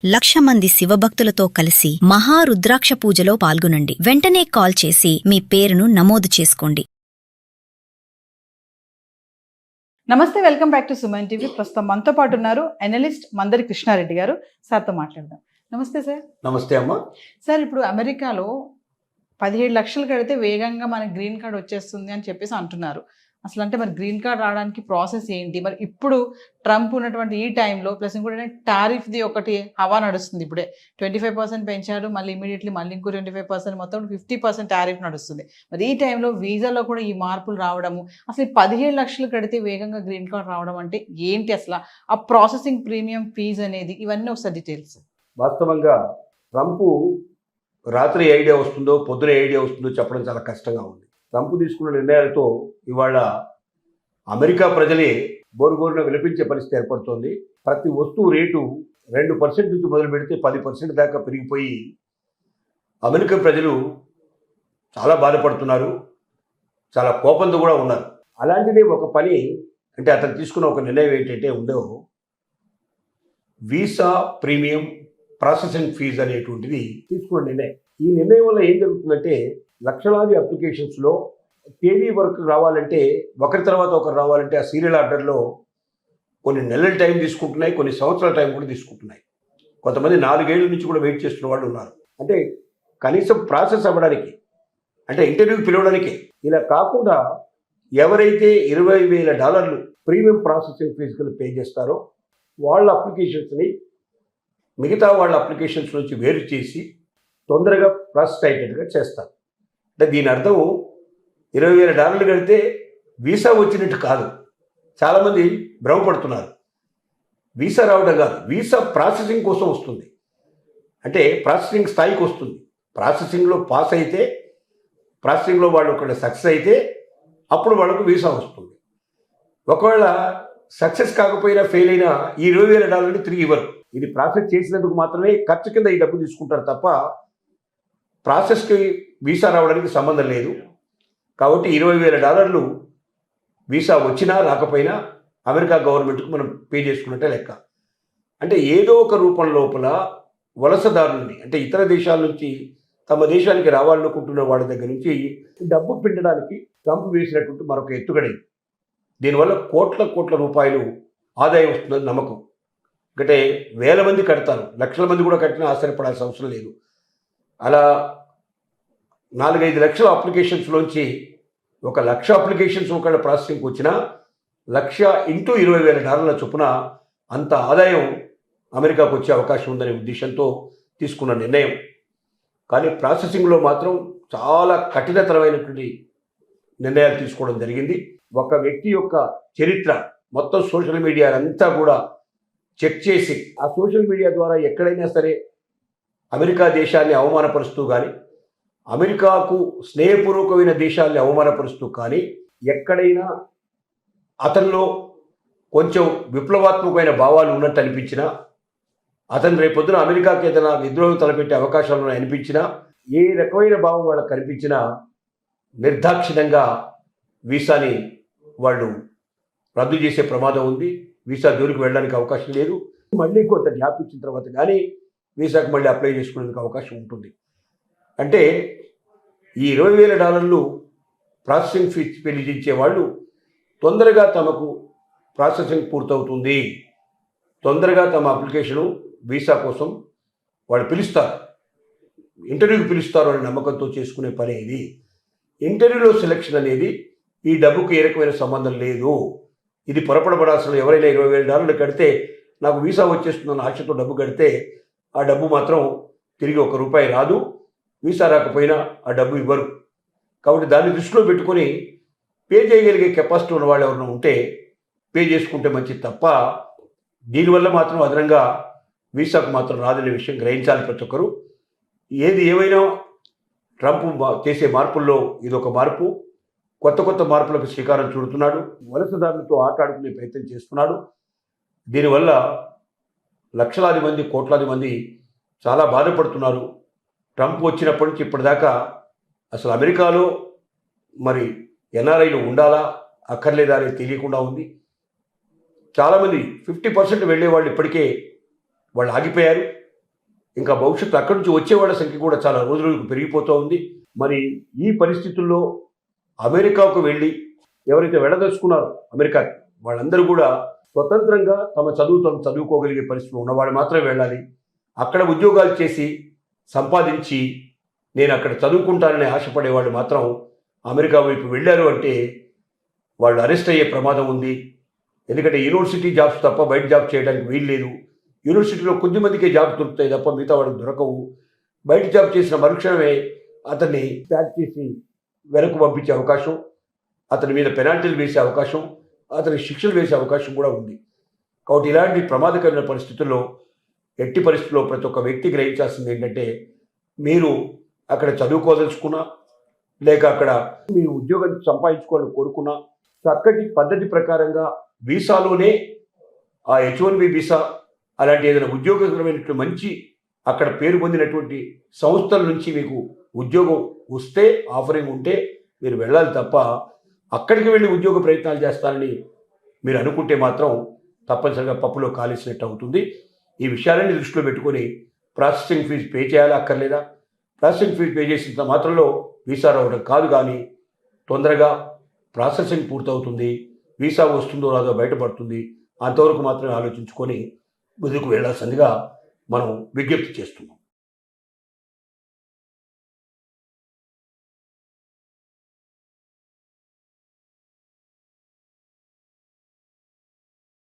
1,00,000 మంది శివభక్తులతో కలిసి మహారుద్రాక్ష పూజలో పాల్గొనండి. వెంటనే కాల్ చేసి మీ పేరును నమోదు చేసుకోండి. నమస్తే, welcome back to Suman TV. ప్రస్తుతం మనతో పాటు ఉన్నారు అనలిస్ట్ మందరి కృష్ణారెడ్డి గారు. సార్తో మాట్లాడదాం. నమస్తే సార్. నమస్తే అమ్మా. సార్, ఇప్పుడు అమెరికాలో 17 లక్షలు కడితే వేగంగా మనకి గ్రీన్ కార్డ్ వచ్చేస్తుంది అని చెప్పేసి అంటున్నారు. అసలు అంటే మరి గ్రీన్ కార్డ్ రావడానికి ప్రాసెస్ ఏంటి? మరి ఇప్పుడు ట్రంప్ ఉన్నటువంటి ఈ టైంలో ప్లస్ ఇంకోటి టారిఫ్ది ఒకటి హవా నడుస్తుంది. ఇప్పుడే 25% పెంచారు, మళ్ళీ ఇమీడియట్లీ మళ్ళీ ఇంకో 25%, మొత్తం 50% టారిఫ్ నడుస్తుంది. మరి ఈ టైంలో వీసాలో కూడా ఈ మార్పులు రావడము, అసలు 17 లక్షలు కడితే వేగంగా గ్రీన్ కార్డ్ రావడం అంటే ఏంటి? అసలు ఆ ప్రాసెసింగ్ ప్రీమియం ఫీజు అనేది, ఇవన్నీ ఒకసారి డీటెయిల్స్. వాస్తవంగా ట్రంప్ రాత్రి ఏ ఐడియా వస్తుందో పొద్దున ఏ ఐడియా వస్తుందో చెప్పడం చాలా కష్టంగా ఉంది. ట్రంప్ తీసుకున్న నిర్ణయాలతో ఇవాళ అమెరికా ప్రజలే బోరుగోరున విలపించే పరిస్థితి ఏర్పడుతోంది. ప్రతి వస్తువు రేటు 2% నుంచి మొదలు పెడితే 10% దాకా పెరిగిపోయి అమెరికా ప్రజలు చాలా బాధపడుతున్నారు, చాలా కోపంతో కూడా ఉన్నారు. అలాంటిదే ఒక పని అంటే అతను తీసుకున్న ఒక నిర్ణయం ఏంటంటే ఉందో వీసా ప్రీమియం ప్రాసెసింగ్ ఫీజు అనేటువంటిది తీసుకున్న నిర్ణయం. ఈ నిర్ణయం వల్ల ఏం జరుగుతుందంటే లక్షలాది అప్లికేషన్స్లో తేదీ వరకు రావాలంటే ఒకరి తర్వాత ఒకరు రావాలంటే ఆ సీరియల్ ఆర్డర్లో కొన్ని నెలల టైం తీసుకుంటున్నాయి, కొన్ని సంవత్సరాల టైం కూడా తీసుకుంటున్నాయి. కొంతమంది 4 ఏళ్ల నుంచి కూడా వెయిట్ చేస్తున్న వాళ్ళు ఉన్నారు. అంటే కనీసం ప్రాసెస్ అవ్వడానికి, అంటే ఇంటర్వ్యూకి పిలవడానికి. ఇలా కాకుండా ఎవరైతే $20,000 ప్రీమియం ప్రాసెసింగ్ ఫీజు కింద పే చేస్తారో వాళ్ళ అప్లికేషన్స్ని మిగతా వాళ్ళ అప్లికేషన్స్ నుంచి వేరు చేసి తొందరగా ప్రాసెస్ అయ్యేటట్టుగా చేస్తారు. అంటే దీని అర్థం $20,000 కడితే వీసా వచ్చినట్టు కాదు. చాలామంది భ్రమపడుతున్నారు. వీసా రావడం కాదు, వీసా ప్రాసెసింగ్ కోసం వస్తుంది. అంటే ప్రాసెసింగ్ స్థాయికి వస్తుంది. ప్రాసెసింగ్లో పాస్ అయితే, ప్రాసెసింగ్లో వాళ్ళు ఒకవేళ సక్సెస్ అయితే అప్పుడు వాళ్ళకు వీసా వస్తుంది. ఒకవేళ సక్సెస్ కాకపోయినా ఫెయిల్ అయినా ఈ $20,000 తిరిగి ఇవ్వరు. ఇది ప్రాసెస్ చేసినందుకు మాత్రమే ఖర్చు కింద ఈ డబ్బు తీసుకుంటారు తప్ప ప్రాసెస్కి వీసా రావడానికి సంబంధం లేదు. కాబట్టి $20,000 వీసా వచ్చినా రాకపోయినా అమెరికా గవర్నమెంట్కు మనం పే చేసుకున్నట్టే లెక్క. అంటే ఏదో ఒక రూపం లోపల వలసదారులని, అంటే ఇతర దేశాల నుంచి తమ దేశానికి రావాలనుకుంటున్న వాళ్ళ దగ్గర నుంచి డబ్బు పిండడానికి ట్రంప్ వేసినటువంటి మరొక ఎత్తుగడైంది. దీనివల్ల కోట్ల రూపాయలు ఆదాయం వస్తుందని నమ్మకం. అంటే వేల మంది కడతారు, లక్షల మంది కూడా కట్టినా ఆశ్చర్యపడాల్సిన అవసరం లేదు. అలా 4-5 లక్షల అప్లికేషన్స్లోంచి 1,00,000 అప్లికేషన్స్ ఒకళ్ళ ప్రాసెసింగ్కి వచ్చినా 1,00,000 ఇంటూ $20,000 చొప్పున అంత ఆదాయం అమెరికాకు వచ్చే అవకాశం ఉందనే ఉద్దేశంతో తీసుకున్న నిర్ణయం. కానీ ప్రాసెసింగ్లో మాత్రం చాలా కఠినతరమైనటువంటి నిర్ణయాలు తీసుకోవడం జరిగింది. ఒక వ్యక్తి యొక్క చరిత్ర మొత్తం సోషల్ మీడియా అంతా కూడా చెక్ చేసి ఆ సోషల్ మీడియా ద్వారా ఎక్కడైనా సరే అమెరికా దేశాన్ని అవమానపరుస్తూ కానీ, అమెరికాకు స్నేహపూర్వకమైన దేశాన్ని అవమానపరుస్తూ కానీ, ఎక్కడైనా అతనిలో కొంచెం విప్లవాత్మకమైన భావాలు ఉన్నట్టు అనిపించినా, అతను రేపొద్దున అమెరికాకి ఏదైనా విద్రోహం తలపెట్టే అవకాశాలను అనిపించినా, ఏ రకమైన భావం వాళ్ళకి కనిపించినా నిర్దాక్షిణ్యంగా వీసాని వాళ్ళు రద్దు చేసే ప్రమాదం ఉంది. వీసా జోలికి వెళ్ళడానికి అవకాశం లేదు. మళ్ళీ కొంత గ్యాప్ ఇచ్చిన తర్వాత కానీ వీసాకు మళ్ళీ అప్లై చేసుకునేందుకు అవకాశం ఉంటుంది. అంటే ఈ $20,000 ప్రాసెసింగ్ ఫీజు చెల్లించే వాళ్ళు తొందరగా తమకు ప్రాసెసింగ్ పూర్తవుతుంది, తొందరగా తమ అప్లికేషను వీసా కోసం వాళ్ళు పిలుస్తారు, ఇంటర్వ్యూకి పిలుస్తారు అనే నమ్మకంతో చేసుకునే పని ఇది. ఇంటర్వ్యూలో సెలెక్షన్ అనేది ఈ డబ్బుకు ఏ రకమైన సంబంధం లేదు. ఇది పొరపడబడాల్సిన, ఎవరైనా $20,000 కడితే నాకు వీసా వచ్చేస్తుందన్న ఆశతో డబ్బు కడితే ఆ డబ్బు మాత్రం తిరిగి ₹1 రాదు. వీసా రాకపోయినా ఆ డబ్బు ఇవ్వరు. కాబట్టి దాన్ని దృష్టిలో పెట్టుకొని పే చేయగలిగే కెపాసిటీ ఉన్న వాళ్ళు ఎవరైనా ఉంటే పే చేసుకుంటే మంచిది తప్ప దీనివల్ల మాత్రం అదనంగా వీసాకు మాత్రం రాదనే విషయం గ్రహించాలి ప్రతి ఒక్కరు. ఏది ఏమైనా ట్రంప్ చేసే మార్పుల్లో ఇదొక మార్పు. కొత్త మార్పులకు శ్రీకారం చుడుతున్నాడు. వలసదారులతో ఆటాడుకునే ప్రయత్నం చేస్తున్నాడు. దీనివల్ల లక్షలాది మంది, కోట్లాది మంది చాలా బాధపడుతున్నారు. ట్రంప్ వచ్చినప్పటి నుంచి ఇప్పటిదాకా అసలు అమెరికాలో మరి ఎన్ఆర్ఐలు ఉండాలా అక్కర్లేదా అనేది తెలియకుండా ఉంది. చాలామంది 50% వెళ్ళేవాళ్ళు ఇప్పటికే వాళ్ళు ఆగిపోయారు. ఇంకా భవిష్యత్తు అక్కడి నుంచి వచ్చేవాళ్ళ సంఖ్య కూడా చాలా రోజులకు పెరిగిపోతూ ఉంది. మరి ఈ పరిస్థితుల్లో అమెరికాకు వెళ్ళి ఎవరైతే వెళ్ళదలుచుకున్నారో అమెరికాకి వాళ్ళందరూ కూడా స్వతంత్రంగా తమ చదువుకోగలిగే పరిస్థితులు ఉన్నవాళ్ళు మాత్రమే వెళ్ళాలి. అక్కడ ఉద్యోగాలు చేసి సంపాదించి నేను అక్కడ చదువుకుంటానని ఆశపడేవాళ్ళు మాత్రం అమెరికా వైపు వెళ్ళారు అంటే వాళ్ళు అరెస్ట్ అయ్యే ప్రమాదం ఉంది. ఎందుకంటే యూనివర్సిటీ జాబ్స్ తప్ప బయట జాబ్ చేయడానికి వీలు లేదు. యూనివర్సిటీలో కొద్దిమందికే జాబ్ దొరుకుతాయి తప్ప మిగతా వాళ్ళకి దొరకవు. బయట జాబ్ చేసిన మరుక్షణమే అతన్ని ప్యాక్ చేసి వెనక్కు పంపించే అవకాశం, అతని మీద పెనాల్టీలు వేసే అవకాశం, అతనికి శిక్షలు వేసే అవకాశం కూడా ఉంది. కాబట్టి ఇలాంటి ప్రమాదకరమైన పరిస్థితుల్లో ఎట్టి పరిస్థితుల్లో ప్రతి ఒక్క వ్యక్తి గ్రహించాల్సింది ఏంటంటే, మీరు అక్కడ చదువుకోదలుచుకున్నా లేక అక్కడ మీ ఉద్యోగం సంపాదించుకోవాలని కోరుకున్నా చక్కటి పద్ధతి ప్రకారంగా వీసాలోనే ఆ H1B వీసా అలాంటి ఏదైనా ఉద్యోగకరమైనటువంటి మంచి అక్కడ పేరు పొందినటువంటి సంస్థల నుంచి మీకు ఉద్యోగం వస్తే ఆఫరింగ్ ఉంటే మీరు వెళ్ళాలి తప్ప అక్కడికి వెళ్ళి ఉద్యోగ ప్రయత్నాలు చేస్తారని మీరు అనుకుంటే మాత్రం తప్పనిసరిగా పప్పులో కాలేసినట్టు అవుతుంది. ఈ విషయాలన్నీ దృష్టిలో పెట్టుకొని ప్రాసెసింగ్ ఫీజు పే చేయాలా అక్కర్లేదా, ప్రాసెసింగ్ ఫీజు పే చేసినంత మాత్రంలో వీసా రావడం కాదు, కానీ తొందరగా ప్రాసెసింగ్ పూర్తవుతుంది, వీసా వస్తుందో రాదో బయటపడుతుంది. అంతవరకు మాత్రమే ఆలోచించుకొని ముందుకు వెళ్ళాల్సిందిగా మనం విజ్ఞప్తి చేస్తున్నాం.